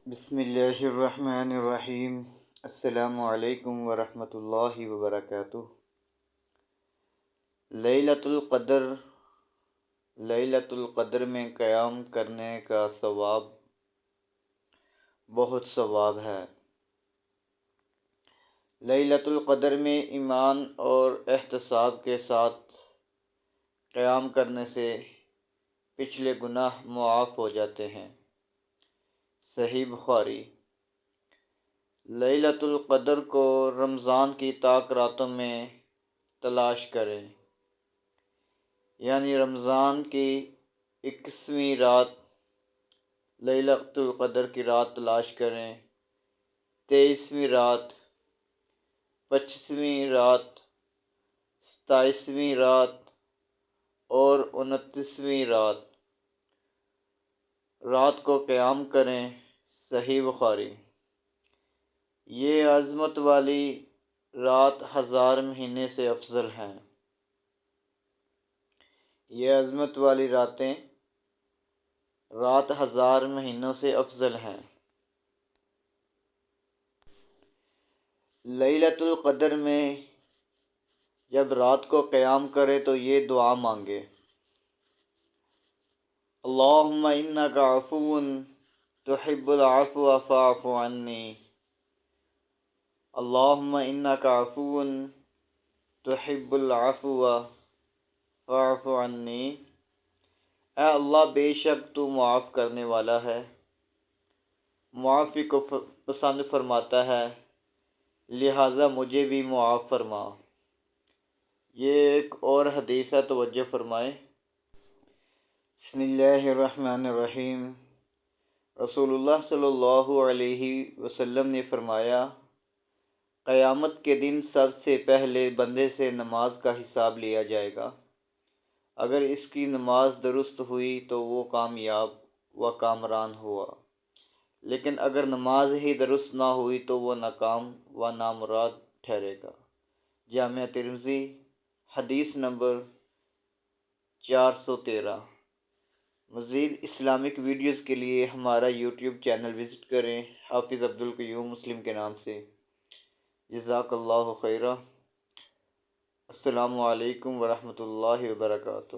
بسم اللہ الرحمن الرحیم۔ السلام علیکم ورحمۃ اللہ وبرکاتہ۔ لیلۃ القدر میں قیام کرنے کا بہت ثواب ہے۔ لیلۃ القدر میں ایمان اور احتساب کے ساتھ قیام کرنے سے پچھلے گناہ معاف ہو جاتے ہیں۔ صحیح بخاری۔ لیلۃ القدر کو رمضان کی طاق راتوں میں تلاش کریں، یعنی رمضان کی 21ویں رات لیلۃ القدر کی رات تلاش کریں، 23ویں رات، 25ویں رات، 27ویں رات اور 29ویں رات کو قیام کریں۔ صحیح بخاری۔ یہ عظمت والی رات 1000 مہینے سے افضل ہیں۔ یہ عظمت والی رات 1000 مہینوں سے افضل ہیں۔ لیلۃ القدر میں جب رات کو قیام کرے تو یہ دعا مانگے: اللہم انک عفو تحب العفو فاعف عنی۔ اللہم انک عفو تحب العفو فاعف عنی۔ اے اللہ، بے شک تو معاف کرنے والا ہے، معافی کو پسند فرماتا ہے، لہٰذا مجھے بھی معاف فرما۔ یہ ایک اور حدیث ہے، توجہ فرمائیں۔ بسم اللہ الرحمن الرحیم۔ رسول اللہ صلی اللہ علیہ وسلم نے فرمایا، قیامت کے دن سب سے پہلے بندے سے نماز کا حساب لیا جائے گا۔ اگر اس کی نماز درست ہوئی تو وہ کامیاب و کامران ہوا، لیکن اگر نماز ہی درست نہ ہوئی تو وہ ناکام و نامراد ٹھہرے گا۔ جامع ترمذی، حدیث نمبر 413۔ مزید اسلامک ویڈیوز کے لیے ہمارا یوٹیوب چینل وزٹ کریں، حافظ عبدالقیوم مسلم کے نام سے۔ جزاک اللہ خیرہ۔ السلام علیکم ورحمۃ اللہ وبرکاتہ۔